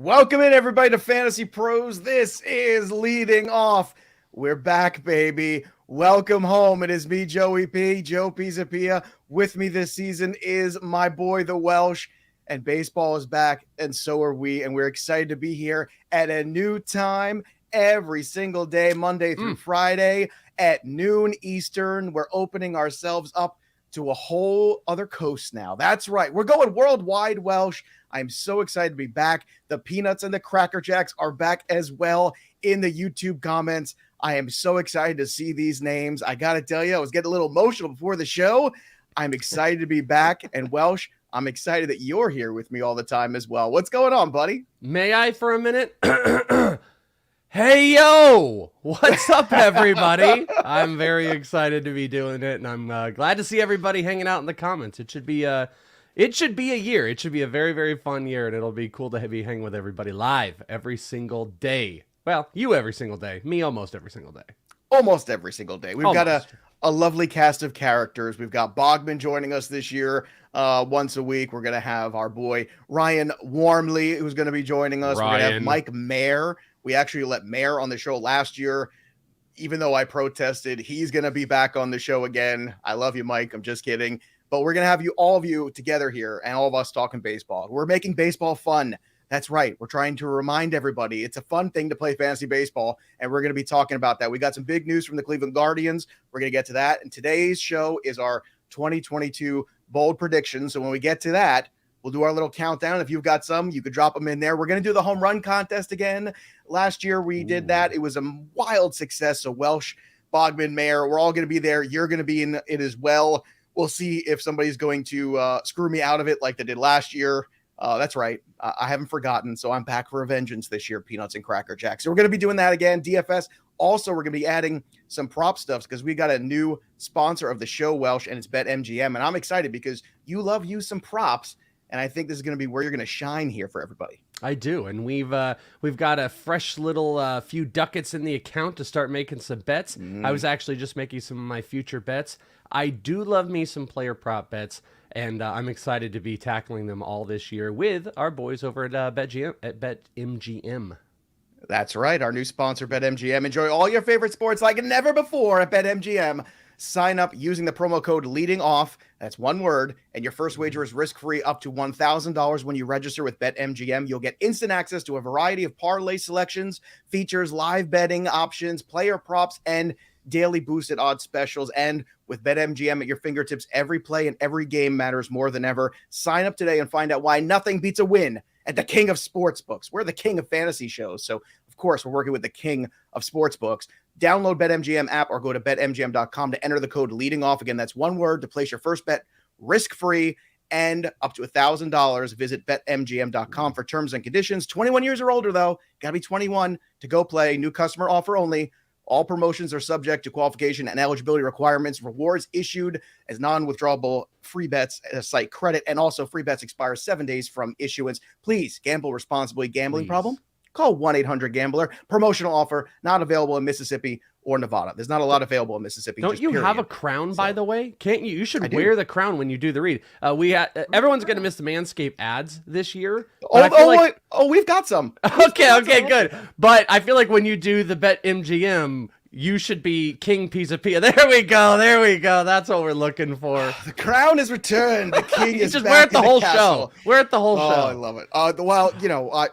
Welcome in, everybody, to Fantasy Pros. This is Leading Off. We're back, baby. Welcome home. It is me, Joey P, Joe Pisapia. With me this season is my boy, the Welsh, and baseball is back, and so are we, and we're excited to be here at a new time every single day, Monday through Friday at noon Eastern. We're opening ourselves up to a whole other coast now. That's right. We're going worldwide, Welsh. I'm so excited to be back. The Peanuts and the Cracker Jacks are back as well in the YouTube comments. I am so excited to see these names. I got to tell you, I was getting a little emotional before the show. I'm excited to be back. And Welsh, I'm excited that you're here with me all the time as well. What's going on, buddy? May I for a minute? Hey, yo! What's up, everybody? I'm very excited to be doing it, and I'm glad to see everybody hanging out in the comments. It should be a year. It should be a very, very fun year, and it'll be cool to be hanging with everybody live every single day. Well, you every single day. Me almost every single day. Almost every single day. We've got a lovely cast of characters. We've got Bogman joining us this year once a week. We're going to have our boy Ryan Warmley, who's going to be joining us. We're going to have Mike Mayer. We actually let Mayer on the show last year. Even though I protested, he's going to be back on the show again. I love you, Mike. I'm just kidding. But we're going to have all of you together here and all of us talking baseball. We're making baseball fun. That's right. We're trying to remind everybody it's a fun thing to play fantasy baseball, and we're going to be talking about that. We got some big news from the Cleveland Guardians. We're going to get to that. And today's show is our 2022 bold predictions. So when we get to that, we'll do our little countdown. If you've got some, you could drop them in there. We're going to do the home run contest again. Last year we did that. It was a wild success. So Welsh, Bogman, Mayer, we're all going to be there. You're going to be in it as well. We'll see if somebody's going to screw me out of it like they did last year. That's right. I haven't forgotten. So I'm back for a vengeance this year, Peanuts and Cracker Jacks. So we're going to be doing that again. DFS. Also, we're going to be adding some prop stuff because we got a new sponsor of the show, Welsh, and it's BetMGM. And I'm excited because you love some props. And I think this is going to be where you're going to shine here for everybody. I do, and we've got a fresh little few ducats in the account to start making some bets. I was actually just making some of my future bets. I do love me some player prop bets, and I'm excited to be tackling them all this year with our boys over at BetMGM. That's right. Our new sponsor, BetMGM. Enjoy all your favorite sports like never before at BetMGM. Sign up using the promo code leading off. That's one word. And your first wager is risk-free up to $1,000 when you register with BetMGM. You'll get instant access to a variety of parlay selections, features, live betting options, player props, and daily boosted odds specials. And with BetMGM at your fingertips, every play and every game matters more than ever. Sign up today and find out why nothing beats a win at the king of sportsbooks. We're the king of fantasy shows. So, of course, we're working with the king of sportsbooks. Download BetMGM app or go to betmgm.com to enter the code leading off. Again, that's one word to place your first bet risk-free and up to $1,000. Visit betmgm.com for terms and conditions. 21 years or older, though. Got to be 21 to go play. New customer offer only. All promotions are subject to qualification and eligibility requirements. Rewards issued as non-withdrawable free bets, site credit, and also free bets expire 7 days from issuance. Please gamble responsibly. Gambling problem? Call 1-800-GAMBLER. Promotional offer not available in Mississippi or Nevada. There's not a lot available in Mississippi. Don't you have a crown, by the way? Can't you? You should wear the crown when you do the read. Everyone's going to miss the Manscaped ads this year. We've got some. Okay, good. But I feel like when you do the BetMGM, you should be King Pisapia. There we go. That's what we're looking for. The crown is returned. The king is just back wear it the in whole castle. show. Wear it the whole show. I love it. Well,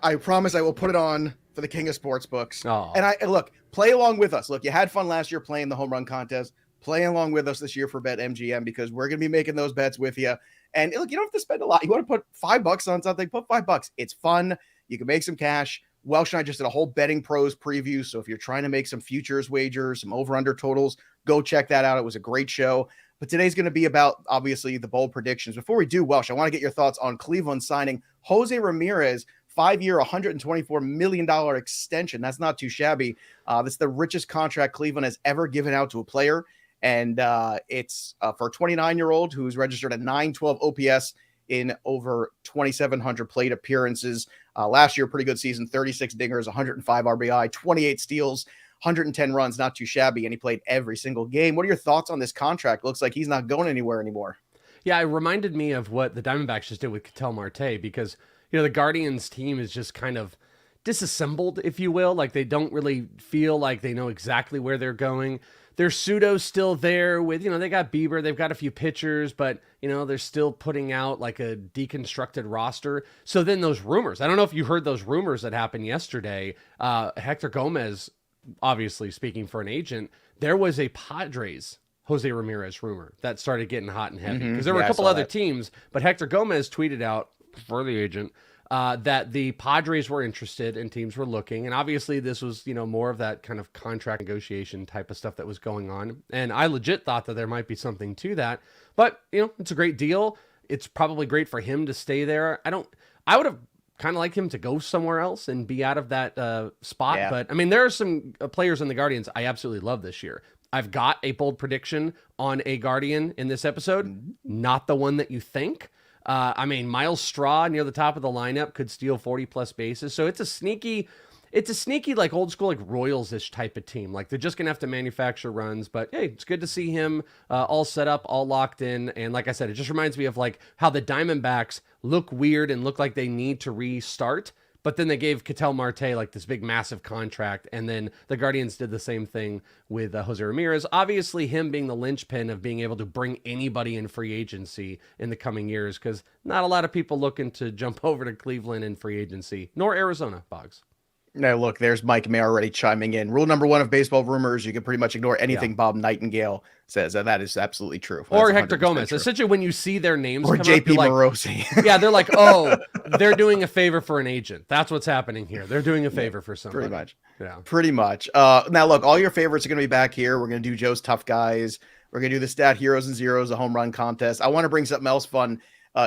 I promise I will put it on for the king of sportsbooks. Oh. And look, play along with us. Look, you had fun last year playing the home run contest. Play along with us this year for BetMGM because we're going to be making those bets with you. And look, you don't have to spend a lot. You want to put $5 on something, put $5. It's fun. You can make some cash. Welsh and I just did a whole Betting Pros preview. So if you're trying to make some futures wagers, some over-under totals, go check that out. It was a great show. But today's going to be about, obviously, the bold predictions. Before we do, Welsh, I want to get your thoughts on Cleveland signing Jose Ramirez, 5-year, $124 million extension. That's not too shabby. That's the richest contract Cleveland has ever given out to a player. And it's for a 29-year-old who's registered a 912 OPS in over 2,700 plate appearances. Last year, pretty good season, 36 dingers, 105 RBI, 28 steals, 110 runs, not too shabby, and he played every single game. What are your thoughts on this contract? Looks like he's not going anywhere anymore. Yeah, it reminded me of what the Diamondbacks just did with Ketel Marte because, the Guardians team is just kind of disassembled, if you will. Like, they don't really feel like they know exactly where they're going. Their pseudo's still there with, they got Bieber, they've got a few pitchers, but, they're still putting out like a deconstructed roster. So then those rumors, I don't know if you heard those rumors that happened yesterday. Hector Gomez, obviously speaking for an agent, there was a Padres Jose Ramirez rumor that started getting hot and heavy because there were a couple other teams, but Hector Gomez tweeted out for the agent that the Padres were interested and teams were looking. And obviously this was, more of that kind of contract negotiation type of stuff that was going on. And I legit thought that there might be something to that, but it's a great deal. It's probably great for him to stay there. I would have kind of liked him to go somewhere else and be out of that spot. Yeah. But I mean, there are some players in the Guardians I absolutely love this year. I've got a bold prediction on a Guardian in this episode, not the one that you think. Miles Straw near the top of the lineup could steal 40+ bases. So it's a sneaky like old school, like Royals-ish type of team. Like they're just going to have to manufacture runs, but hey, it's good to see him all set up, all locked in. And like I said, it just reminds me of like how the Diamondbacks look weird and look like they need to restart. But then they gave Ketel Marte like this big, massive contract. And then the Guardians did the same thing with Jose Ramirez. Obviously, him being the linchpin of being able to bring anybody in free agency in the coming years, because not a lot of people looking to jump over to Cleveland in free agency, nor Arizona, Boggs. Now, look, there's Mike May already chiming in. Rule number 1 of baseball rumors, you can pretty much ignore anything Bob Nightingale says. And that is absolutely true. Or Hector Gomez. True. Essentially, when you see their names or come JP up, you're Morosi. Like, yeah, they're like, oh, they're doing a favor for an agent. That's what's happening here. They're doing a favor for somebody. Pretty much. Yeah. Pretty much. Now, look, all your favorites are going to be back here. We're going to do Joe's Tough Guys. We're going to do the Stat Heroes and Zeros, the home run contest. I want to bring something else fun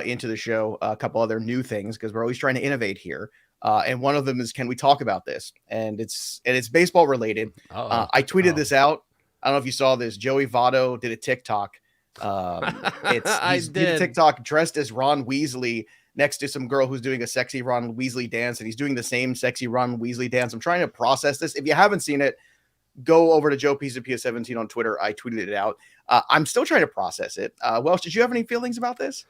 into the show, a couple other new things, because we're always trying to innovate here. And one of them is, can we talk about this? And it's baseball related. I tweeted this out. I don't know if you saw this. Joey Votto did a TikTok. He did a TikTok dressed as Ron Weasley next to some girl who's doing a sexy Ron Weasley dance, and he's doing the same sexy Ron Weasley dance. I'm trying to process this. If you haven't seen it, go over to Joe Pisapia 17 on Twitter. I tweeted it out. I'm still trying to process it. Welsh, did you have any feelings about this?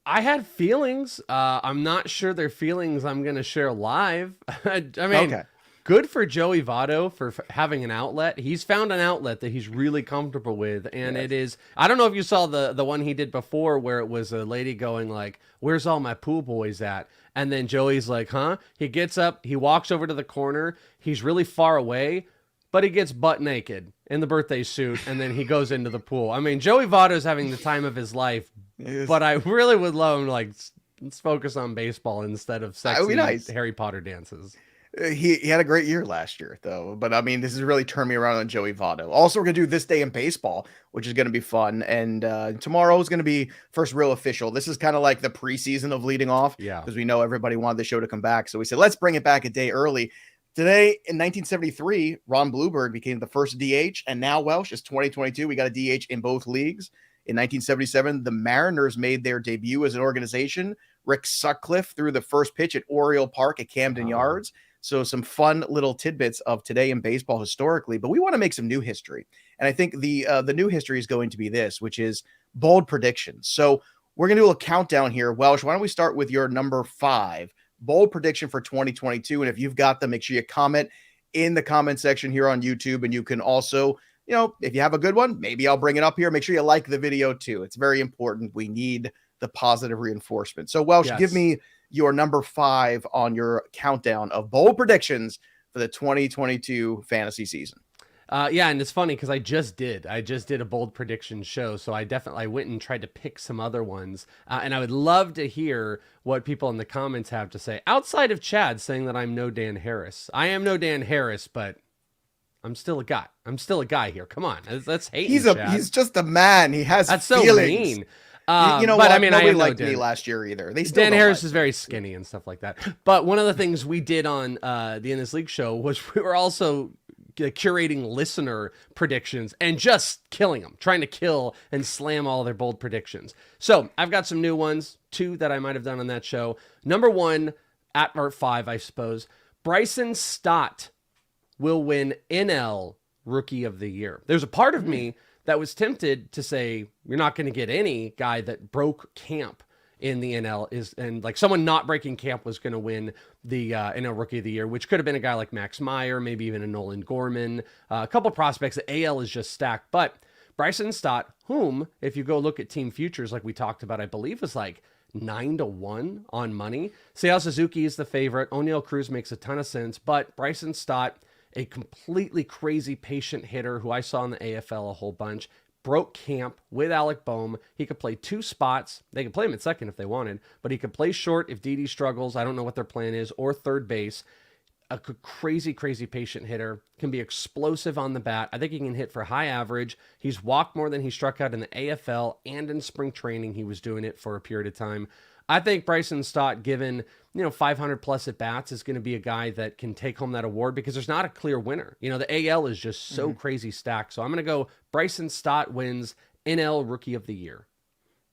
I had feelings. I'm not sure they're feelings I'm going to share live. I mean, Good for Joey Votto for having an outlet. He's found an outlet that he's really comfortable with, and it is. I don't know if you saw the one he did before where it was a lady going like, "Where's all my pool boys at?" And then Joey's like, "Huh?" He gets up, he walks over to the corner. He's really far away, but he gets butt naked in the birthday suit, and then he goes into the pool. I mean, Joey Votto's having the time of his life, but I really would love him like, let's focus on baseball instead of sexy Harry Potter dances. He had a great year last year, though. But, I mean, this has really turned me around on Joey Votto. Also, we're going to do This Day in Baseball, which is going to be fun. And tomorrow is going to be first real official. This is kind of like the preseason of leading off. Yeah. Because we know everybody wanted the show to come back. So we said, let's bring it back a day early. Today, in 1973, Ron Bluebird became the first DH. And now, Welsh, it's 2022. We got a DH in both leagues. In 1977, the Mariners made their debut as an organization. Rick Sutcliffe threw the first pitch at Oriole Park at Camden Yards. So some fun little tidbits of today in baseball historically, but we want to make some new history. And I think the new history is going to be this, which is bold predictions. So we're going to do a countdown here. Welsh, why don't we start with your number 5 bold prediction for 2022? And if you've got them, make sure you comment in the comment section here on YouTube. And you can also, if you have a good one, maybe I'll bring it up here. Make sure you like the video too. It's very important. We need the positive reinforcement. So Welsh, give me your number 5 on your countdown of bold predictions for the 2022 fantasy season. And it's funny because I just did a bold prediction show. So I went and tried to pick some other ones. And I would love to hear what people in the comments have to say outside of Chad saying that I'm no Dan Harris. I am no Dan Harris, but I'm still a guy. I'm still a guy here. Come on. Let's hate Chad. He's just a man. He has That's feelings. so mean. But what? I mean, nobody I liked me last year either. Dan Harris is very skinny and stuff like that. But one of the things we did on the In This League show was we were also curating listener predictions and just killing them, trying to kill and slam all their bold predictions. So I've got some new ones, 2 that I might have done on that show. Number 1, at Art 5, I suppose, Bryson Stott will win NL Rookie of the Year. There's a part of me that was tempted to say, you're not going to get any guy that broke camp in the NL and like someone not breaking camp was going to win the NL Rookie of the Year, which could have been a guy like Max Meyer, maybe even a Nolan Gorman, a couple prospects. The AL is just stacked, but Bryson Stott, whom, if you go look at team futures, like we talked about, I believe is like 9-1 on money. Seiya Suzuki is the favorite. O'Neal Cruz makes a ton of sense, but Bryson Stott, a completely crazy patient hitter who I saw in the AFL a whole bunch, broke camp with Alec Boehm. He could play 2 spots. They could play him at second if they wanted, but he could play short if Didi struggles. I don't know what their plan is, or third base. A crazy, crazy patient hitter, can be explosive on the bat. I think he can hit for high average. He's walked more than he struck out in the AFL, and in spring training, he was doing it for a period of time. I think Bryson Stott, given 500 plus at bats, is going to be a guy that can take home that award because there's not a clear winner. The AL is just so crazy stacked. So I'm going to go Bryson Stott wins NL Rookie of the Year.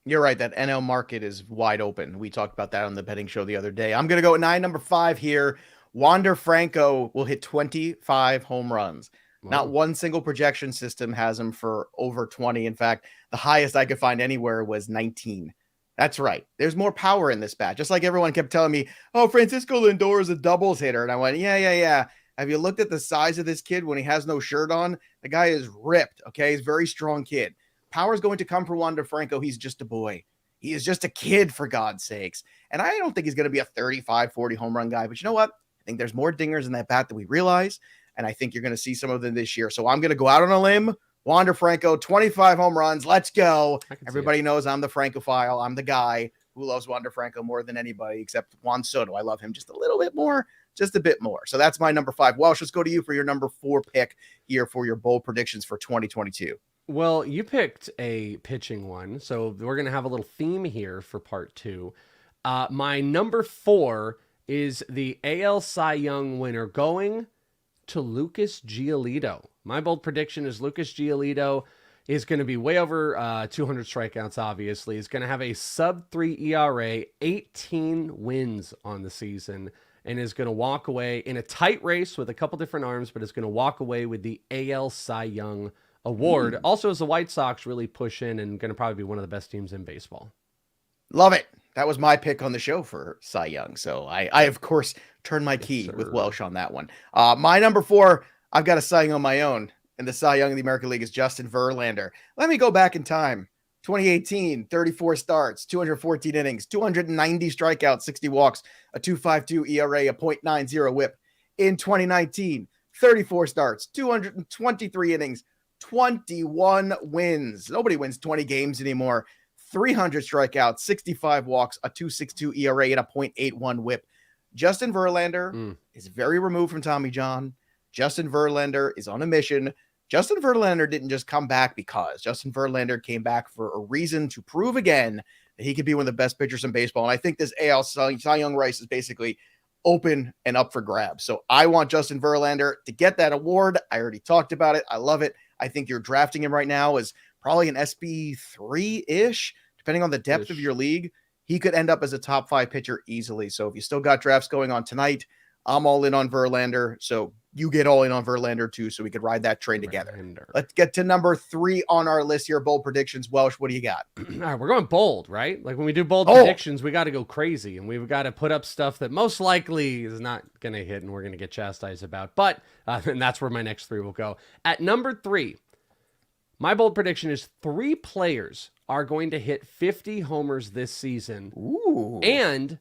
You're right. That NL market is wide open. We talked about that on the betting show the other day. I'm going to go at number 5 here. Wander Franco will hit 25 home runs. Wow. Not one single projection system has him for over 20. In fact, the highest I could find anywhere was 19. That's right. There's more power in this bat. Just like everyone kept telling me, oh, Francisco Lindor is a doubles hitter. And I went, yeah. Have you looked at the size of this kid when he has no shirt on? The guy is ripped, okay? He's a very strong kid. Power is going to come for Wander Franco. He's just a boy. He is just a kid, for God's sakes. And I don't think he's going to be a 35, 40 home run guy. But you know what? I think there's more dingers in that bat than we realize. And I think you're going to see some of them this year. So I'm going to go out on a limb. Wander Franco, 25 home runs. Let's go. Everybody knows I'm the Francophile. I'm the guy who loves Wander Franco more than anybody except Juan Soto. I love him just a little bit more, just a bit more. So that's my number 5. Welsh, let's go to you for your number 4 pick here for your bold predictions for 2022. Well, you picked a pitching one, so we're going to have a little theme here for part 2. My number 4 is the AL Cy Young winner going to Lucas Giolito. My bold prediction is Lucas Giolito is going to be way over 200 strikeouts, obviously. He's going to have a sub-3 ERA, 18 wins on the season, and is going to walk away in a tight race with a couple different arms, but is going to walk away with the AL Cy Young award. Also, as the White Sox really push in and going to probably be one of the best teams in baseball. Love it. That was my pick on the show for Cy Young. So I of course, turned my key with Welsh on that one. My number 4, I've got a Cy Young on my own, and the Cy Young of the American League is Justin Verlander. Let me go back in time. 2018, 34 starts, 214 innings, 290 strikeouts, 60 walks, a 2.52 ERA, a .90 whip. In 2019, 34 starts, 223 innings, 21 wins. Nobody wins 20 games anymore. 300 strikeouts, 65 walks, a 2.62 ERA, and a .81 whip. Justin Verlander is very removed from Tommy John. Justin Verlander is on a mission. Justin Verlander didn't just come back because. Justin Verlander came back for a reason to prove again that he could be one of the best pitchers in baseball. And I think this AL Cy Young race is basically open and up for grabs. So I want Justin Verlander to get that award. I already talked about it. I love it. I think you're drafting him right now as probably an SB3-ish, depending on the depth of your league. He could end up as a top 5 pitcher easily. So if you still got drafts going on tonight, I'm all in on Verlander. So you get all in on Verlander too, so we could ride that train together. Let's get to number 3 on our list here. Bold predictions. Welsh, what do you got? All right, we're going bold, right? Like when we do bold predictions, we got to go crazy, and we've got to put up stuff that most likely is not going to hit, and we're going to get chastised about. But and that's where my next 3 will go. At number 3, my bold prediction is 3 players are going to hit 50 homers this season. Ooh. And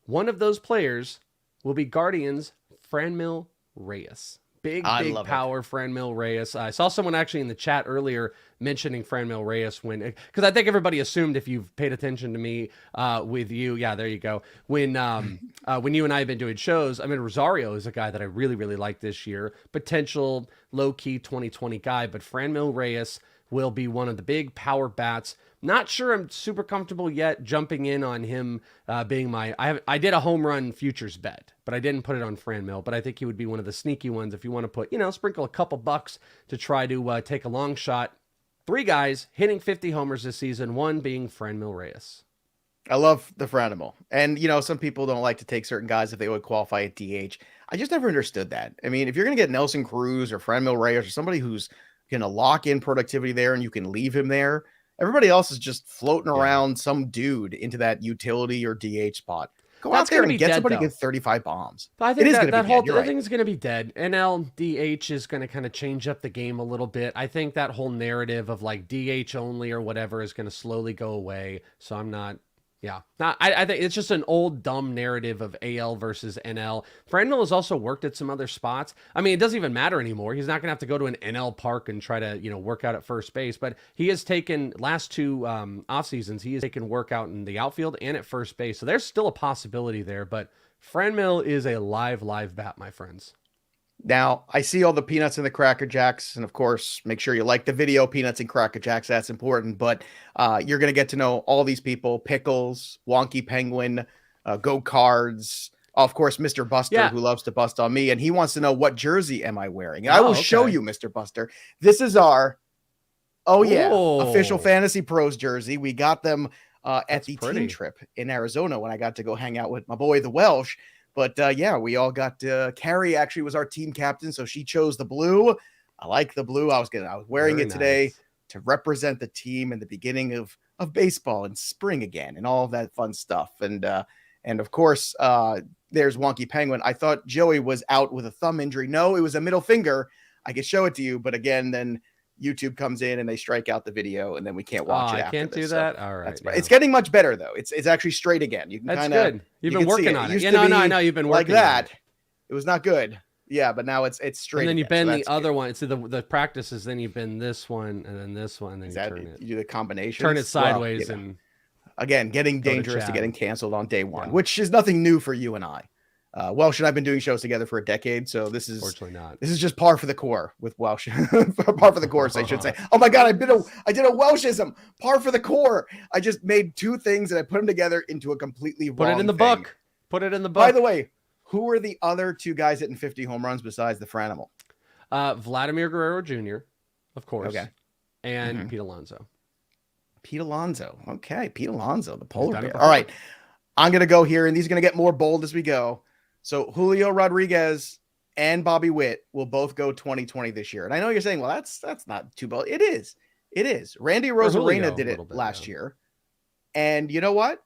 one of those players will be Guardians' Franmil Reyes. Big power Franmil Reyes. I saw someone actually in the chat earlier mentioning Franmil Reyes because I think everybody assumed, if you've paid attention to me with you, yeah, there you go. When you and I have been doing shows, I mean, Rosario is a guy that I really, really like this year. Potential low-key 2020 guy, but Franmil Reyes will be one of the big power bats. Not sure I'm super comfortable yet jumping in on him being I did a home run futures bet, but I didn't put it on Franmil, but I think he would be one of the sneaky ones if you want to put, sprinkle a couple bucks to try to take a long shot. 3 guys hitting 50 homers this season, one being Franmil Reyes. I love the Franmil. And, some people don't like to take certain guys if they would qualify at DH. I just never understood that. I mean, if you're going to get Nelson Cruz or Franmil Reyes or somebody who's going to lock in productivity there and you can leave him there, everybody else is just floating around some dude into that utility or DH spot. Go out there and get somebody get 35 bombs. But I think that whole thing is going to be dead. NL DH is going to kind of change up the game a little bit. I think that whole narrative of like DH only or whatever is going to slowly go away. So I'm not. Yeah, I think it's just an old dumb narrative of AL versus NL. Franmil has also worked at some other spots. I mean, it doesn't even matter anymore. He's not going to have to go to an NL park and try to, work out at first base. But he has taken last 2 off seasons. He has taken work out in the outfield and at first base. So there's still a possibility there. But Franmil is a live bat, my friends. Now, I see all the peanuts and the Cracker Jacks, and of course, make sure you like the video, Peanuts and Cracker Jacks. That's important, but you're going to get to know all these people, Pickles, Wonky Penguin, Go Cards, of course, Mr. Buster, who loves to bust on me, and he wants to know, what jersey am I wearing? And I will show you, Mr. Buster. This is our, official Fantasy Pros jersey. We got them at the team trip in Arizona when I got to go hang out with my boy, the Welsh. But we all got Carrie actually was our team captain, so she chose the blue. I like the blue. I was wearing it today to represent the team in the beginning of baseball and spring again and all of that fun stuff. And of course, there's Wonky Penguin. I thought Joey was out with a thumb injury. No, it was a middle finger. I could show it to you, but again, then YouTube comes in and they strike out the video, and then we can't watch it. I can't do that. All right, it's getting much better though. It's actually straight again. You can that's good. You've been working on it. Yeah, no, I know you've been working like that. On it. It was not good. Yeah, but now it's straight. And then you again, bend the other one. So the practices. Then you bend this one, and then this one, and then you turn it. You do the combination. Turn it sideways, and again, getting dangerous to getting canceled on day one, which is nothing new for you and I. Welsh and I've been doing shows together for a decade, so this is fortunately not. This is just par for the core with Welsh. Par for the course, I should say. Oh my God, I did a Welshism. Par for the core. I just made 2 things and I put them together into a completely wrong Put it in the thing. book. Put it in the book. By the way, who are the other 2 guys hitting 50 home runs besides the Franimal? Vladimir Guerrero Jr., of course. Okay. And Pete Alonso. Pete Alonso. Okay, Pete Alonso, the polar bear. All right, I'm going to go here, and these are going to get more bold as we go. So Julio Rodriguez and Bobby Witt will both go 2020 this year. And I know you're saying, well, that's not too bold. It is. Randy Rosarena did it last year. And you know what?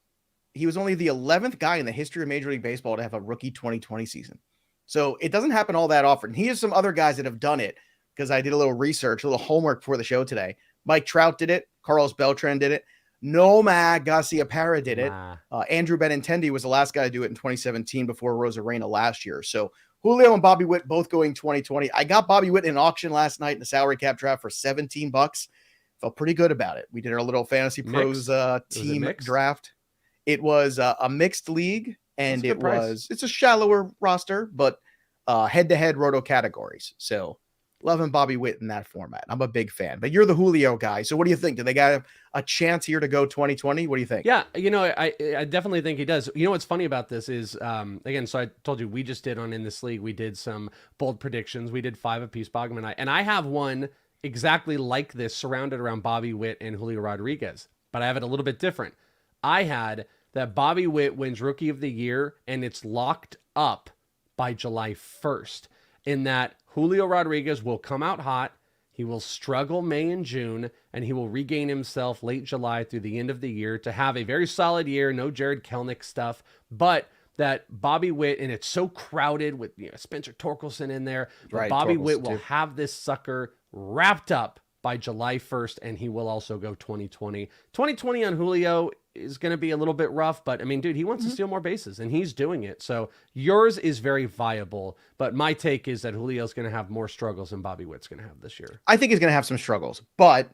he was only the 11th guy in the history of Major League Baseball to have a rookie 2020 season. So it doesn't happen all that often. He has some other guys that have done it because I did a little research, a little homework before the show today. Mike Trout did it. Carlos Beltran did it. Nomar Garciaparra did it. Andrew Benintendi was the last guy to do it in 2017 before Rosarena last year. So Julio and Bobby Witt both going 2020. I got Bobby Witt in auction last night in the salary cap draft for $17. Felt pretty good about it. We did our little Fantasy Pros team draft. It was a mixed league, and it's a shallower roster, but head-to-head roto categories. So loving Bobby Witt in that format. I'm a big fan. But you're the Julio guy. So what do you think? Do they got a chance here to go 2020? What do you think? Yeah, I definitely think he does. You know what's funny about this is, again, so I told you we just did in this league, we did some bold predictions. We did 5 apiece, Bogman and I have one exactly like this surrounded around Bobby Witt and Julio Rodriguez, but I have it a little bit different. I had that Bobby Witt wins Rookie of the Year, and it's locked up by July 1st, in that Julio Rodriguez will come out hot, he will struggle May and June, and he will regain himself late July through the end of the year to have a very solid year, no Jared Kelnick stuff, but that Bobby Witt, and it's so crowded with Spencer Torkelson in there, but Bobby Witt will have this sucker wrapped up by July 1st, and he will also go 2020. 2020 on Julio is going to be a little bit rough, but I mean, dude, he wants to steal more bases, and he's doing it. So yours is very viable, but my take is that Julio's going to have more struggles than Bobby Witt's going to have this year. I think he's going to have some struggles, but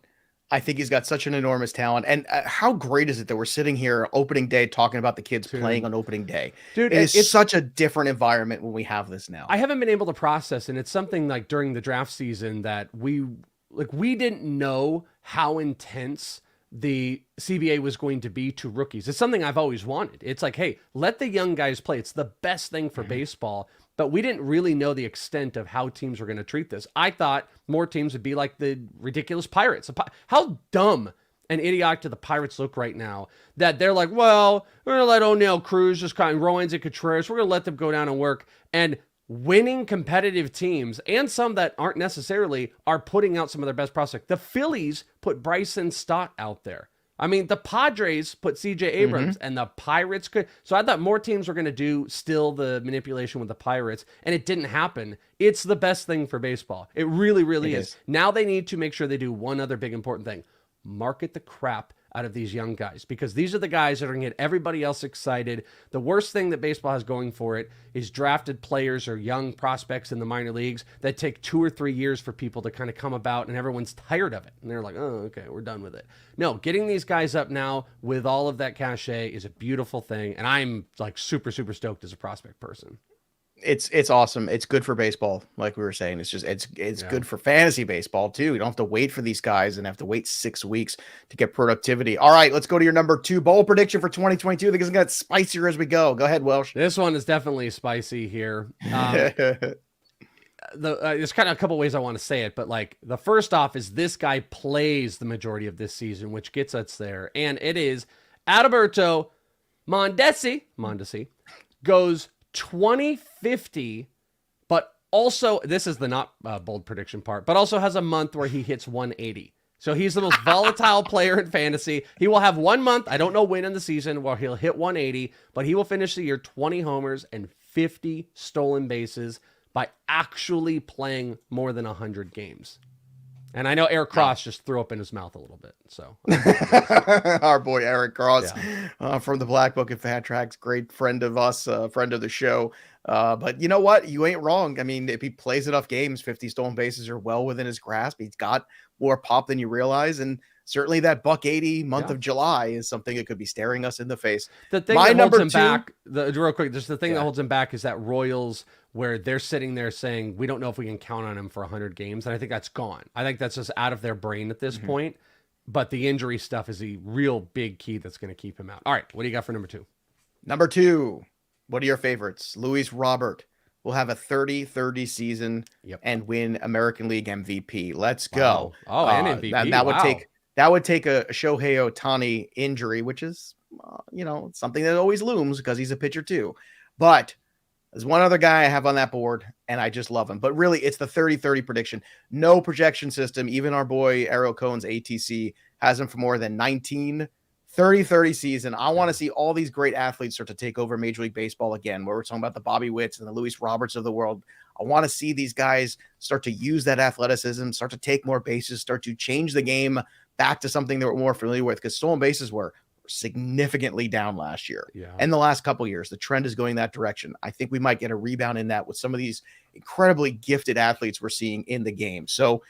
I think he's got such an enormous talent. And how great is it that we're sitting here opening day talking about the kids playing on opening day? Dude, it's such a different environment when we have this now. I haven't been able to process, and it's something like during the draft season that we didn't know how intense the CBA was going to be to rookies. It's something I've always wanted. It's like, hey, let the young guys play. It's the best thing for baseball. But we didn't really know the extent of how teams were going to treat this. I thought more teams would be like the ridiculous Pirates. How dumb and idiotic do the Pirates look right now that they're like, well, we're going to let O'Neill Cruz just kind of Rowan's and Contreras. We're going to let them go down and work. And winning competitive teams, and some that aren't necessarily, are putting out some of their best prospects. The Phillies put Bryson Stott out there. I mean, the Padres put CJ Abrams, and the Pirates could. So I thought more teams were going to do still the manipulation with the Pirates, and it didn't happen. It's the best thing for baseball. It really, really is. Now they need to make sure they do one other big important thing. Market the crap out of these young guys, because these are the guys that are going to get everybody else excited. The worst thing that baseball has going for it is drafted players or young prospects in the minor leagues that take 2 or 3 years for people to kind of come about, and everyone's tired of it. And they're like, oh, okay, we're done with it. No, getting these guys up now with all of that cachet is a beautiful thing. And I'm like super, super stoked as a prospect person. It's awesome. It's good for baseball. Like we were saying, it's good for fantasy baseball too. You don't have to wait for these guys and have to wait 6 weeks to get productivity. All right, let's go to your number 2 bold prediction for 2022. I think it's going to get spicier as we go. Go ahead, Welsh. This one is definitely spicy here. There's kind of a couple ways I want to say it, but like the first off is this guy plays the majority of this season, which gets us there. And it is Adalberto Mondesi goes 2050, but also, this is the not bold prediction part, but also has a month where he hits 180. So he's the most volatile player in fantasy. He will have 1 month, I don't know when in the season, where he'll hit 180, but he will finish the year 20 homers and 50 stolen bases by actually playing more than 100 games. And I know Eric Cross just threw up in his mouth a little bit. So our boy Eric Cross from the Black Book of Fat Tracks, great friend of us, friend of the show. But you know what? You ain't wrong. I mean, if he plays enough games, 50 stolen bases are well within his grasp. He's got more pop than you realize. And certainly that $180 month of July is something that could be staring us in the face. The thing that holds him back, real quick, just the thing that holds him back is that Royals, where they're sitting there saying, we don't know if we can count on him for 100 games. And I think that's gone. I think that's just out of their brain at this point. But the injury stuff is a real big key that's going to keep him out. All right, what do you got for number 2? Number 2, what are your favorites? Luis Robert will have a 30-30 season and win American League MVP. Let's go. Oh, and MVP. That would take a Shohei Ohtani injury, which is, something that always looms because he's a pitcher too. But there's one other guy I have on that board, and I just love him. But really, it's the 30-30 prediction. No projection system. Even our boy Ariel Cohen's ATC has him for more than 19, 30-30 season. I want to see all these great athletes start to take over Major League Baseball again, where we're talking about the Bobby Witts and the Luis Roberts of the world. I want to see these guys start to use that athleticism, start to take more bases, start to change the game back to something that we're more familiar with, because stolen bases were significantly down last year. And the last couple of years, the trend is going that direction. I think we might get a rebound in that with some of these incredibly gifted athletes we're seeing in the game. So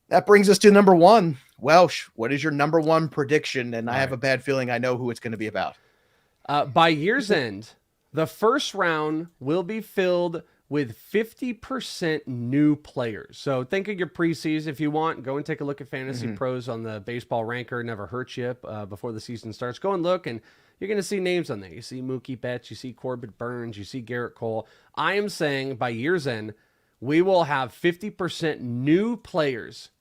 that brings us to number one. Welsh, what is your number one prediction? And I have a bad feeling I know who it's going to be about. By year's end, the first round will be filled with 50% new players. So think of your preseason. If you want, go and take a look at Fantasy Pros on the baseball ranker. Never hurts you before the season starts. Go and look, and you're going to see names on there. You see Mookie Betts, you see Corbin Burns, you see Garrett Cole. I am saying by year's end, we will have 50% new players,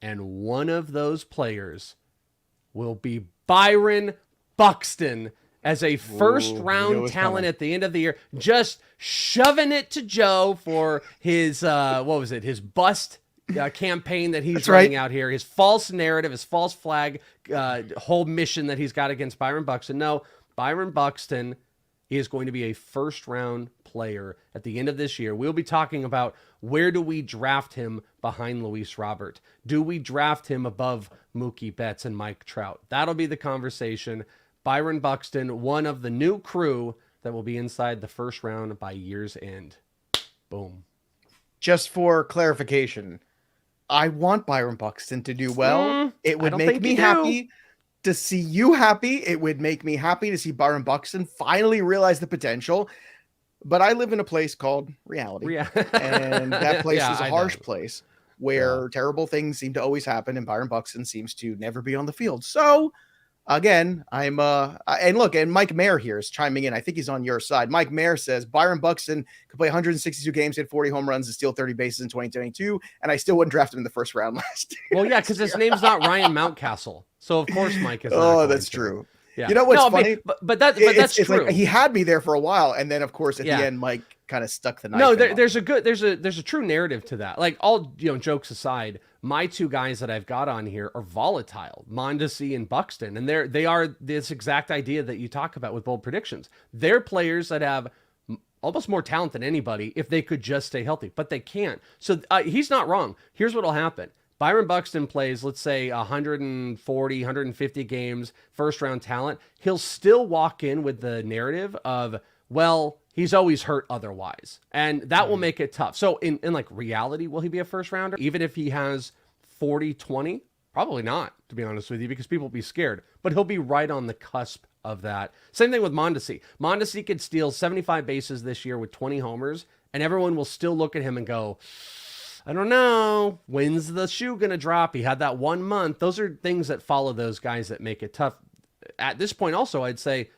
and one of those players will be Byron Buxton as a first-round talent at the end of the year, just shoving it to Joe for his, his bust campaign that he's running out here, his false narrative, his false flag whole mission that he's got against Byron Buxton. No, Byron Buxton is going to be a first-round player at the end of this year. We'll be talking about where do we draft him behind Luis Robert? Do we draft him above Mookie Betts and Mike Trout? That'll be the conversation. Byron Buxton, one of the new crew that will be inside the first round by year's end. Boom. Just for clarification, I want Byron Buxton to do well. It would make me happy to see you happy. It would make me happy to see Byron Buxton finally realize the potential. But I live in a place called reality. And that place is a harsh place where terrible things seem to always happen, and Byron Buxton seems to never be on the field. So again, and Mike Mayer here is chiming in. I think he's on your side. Mike Mayer says Byron Buxton could play 162 games, hit 40 home runs, and steal 30 bases in 2022, and I still wouldn't draft him in the first round last year. Well, yeah, because his name's not Ryan Mountcastle, so of course Mike is. That's true. Yeah. You know what's funny? But that's true. Like he had me there for a while, and then of course at the end, Mike kind of stuck the knife. No, there's a true narrative to that. Like all jokes aside, my two guys that I've got on here are volatile, Mondesi and Buxton, and they are this exact idea that you talk about with bold predictions. They're players that have almost more talent than anybody if they could just stay healthy, but they can't. So he's not wrong. Here's what'll happen. Byron Buxton plays, let's say 140, 150 games, first round talent. He'll still walk in with the narrative of, well, he's always hurt otherwise. And that will make it tough. So in like reality, will he be a first rounder? Even if he has 40-20? Probably not, to be honest with you, because people will be scared. But he'll be right on the cusp of that. Same thing with Mondesi. Mondesi could steal 75 bases this year with 20 homers, and everyone will still look at him and go, I don't know, when's the shoe going to drop? He had that 1 month. Those are things that follow those guys that make it tough. At this point also, I'd say,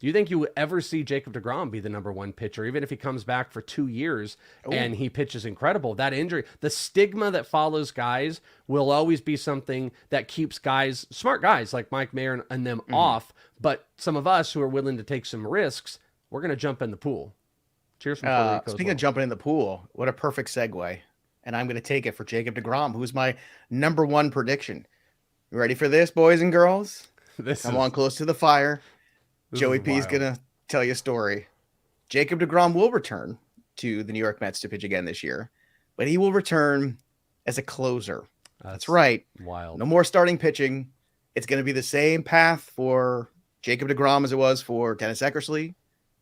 do you think you would ever see Jacob deGrom be the number one pitcher, even if he comes back for 2 years and he pitches incredible? That injury, the stigma that follows guys will always be something that keeps guys, smart guys like Mike Mayer and them off. But some of us who are willing to take some risks, we're going to jump in the pool. Cheers from Puerto Rico. Speaking of jumping in the pool, what a perfect segue. And I'm going to take it for Jacob deGrom, who's my number one prediction. You ready for this, boys and girls? Come on close to the fire. Joey P is going to tell you a story. Jacob deGrom will return to the New York Mets to pitch again this year, but he will return as a closer. That's right. Wild. No more starting pitching. It's going to be the same path for Jacob deGrom as it was for Dennis Eckersley,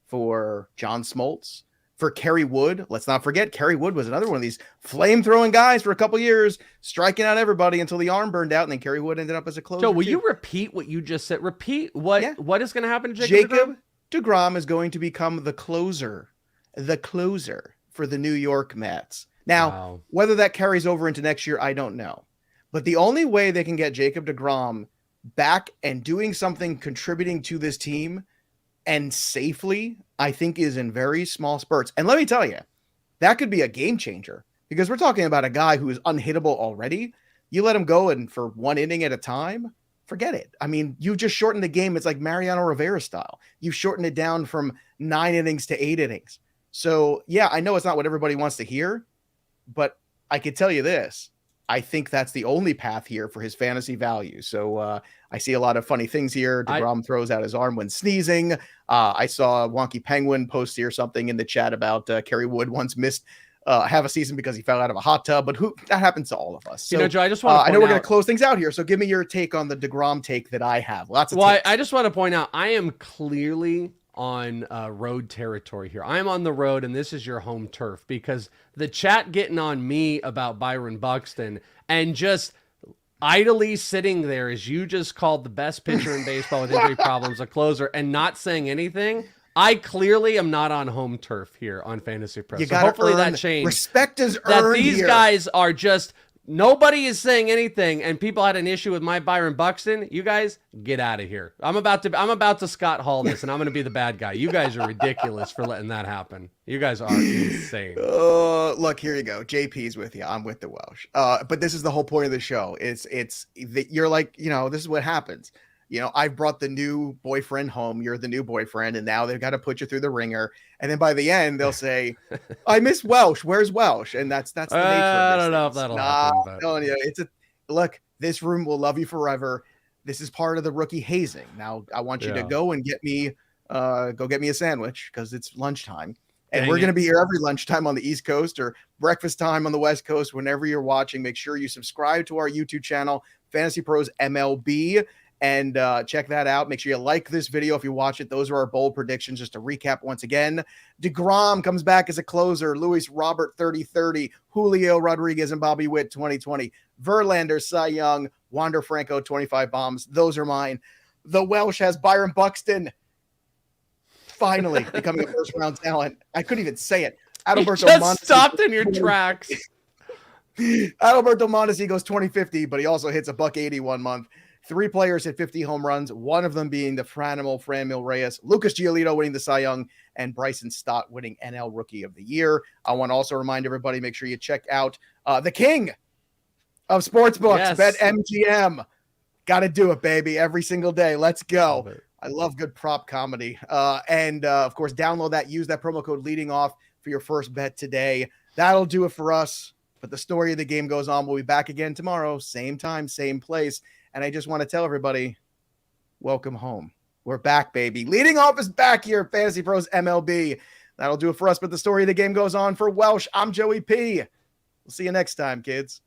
for John Smoltz, for Kerry Wood. Let's not forget, Kerry Wood was another one of these flame-throwing guys for a couple years, striking out everybody until the arm burned out, and then Kerry Wood ended up as a closer. Joe, will you repeat what you just said? Repeat what is going to happen to Jacob deGrom is going to become the closer for the New York Mets. Now, whether that carries over into next year, I don't know. But the only way they can get Jacob deGrom back and doing something contributing to this team and safely, I think, is in very small spurts. And let me tell you, that could be a game changer, because we're talking about a guy who is unhittable already. You let him go and for one inning at a time, forget it. I mean, you just shorten the game. It's like Mariano Rivera style. You shorten it down from 9 innings to 8 innings. So yeah, I know it's not what everybody wants to hear, but I could tell you this. I think that's the only path here for his fantasy value. So I see a lot of funny things here. DeGrom throws out his arm when sneezing. I saw Wonky Penguin post here something in the chat about Kerry Wood once missed half a season because he fell out of a hot tub, but that happens to all of us. So, Joe, I just want to I know we're going to close things out here, so give me your take on the DeGrom take that I have. Lots of takes. I just want to point out, I am clearly on road territory here. I'm on the road, and this is your home turf, because the chat getting on me about Byron Buxton and just idly sitting there as you just called the best pitcher in baseball with injury problems a closer and not saying anything. I clearly am not on home turf here on Fantasy Pros. So hopefully that changed. Respect is that earned these here. guys are just, nobody is saying anything, and people had an issue with my Byron Buxton. You guys get out of here. I'm about to Scott Hall this, and I'm going to be the bad guy. You guys are ridiculous for letting that happen. You guys are insane. Look, here you go. JP's with you. I'm with the Welsh. But this is the whole point of the show. You're like, this is what happens. I've brought the new boyfriend home. You're the new boyfriend. And now they've got to put you through the ringer. And then by the end, they'll say, I miss Welsh. Where's Welsh? And that's the nature of this. I don't know if that'll happen. I'm telling you, look, this room will love you forever. This is part of the rookie hazing. Now I want you to go and get me a sandwich because it's lunchtime. And we're going to be here every lunchtime on the East Coast or breakfast time on the West Coast. Whenever you're watching, make sure you subscribe to our YouTube channel, Fantasy Pros MLB. And check that out. Make sure you like this video if you watch it. Those are our bold predictions. Just to recap once again, DeGrom comes back as a closer. Luis Robert 30-30. Julio Rodriguez and Bobby Witt 20-20. Verlander, Cy Young, Wander Franco 25 bombs. Those are mine. The Welsh has Byron Buxton finally becoming a first round talent. I couldn't even say it. Adalberto Mondesi stopped in your tracks. Adalberto Mondesi goes 20-50, but he also hits a $180 1 month. 3 players hit 50 home runs, one of them being the Franmil Reyes, Lucas Giolito winning the Cy Young, and Bryson Stott winning NL Rookie of the Year. I want to also remind everybody, make sure you check out the king of sportsbooks, BetMGM. Got to do it, baby, every single day. Let's go. I love good prop comedy. And of course, download that, use that promo code leading off for your first bet today. That'll do it for us. But the story of the game goes on. We'll be back again tomorrow, same time, same place. And I just want to tell everybody, welcome home. We're back, baby. Leading off is back here at Fantasy Pros MLB. That'll do it for us. But the story of the game goes on for Welsh. I'm Joey P. We'll see you next time, kids.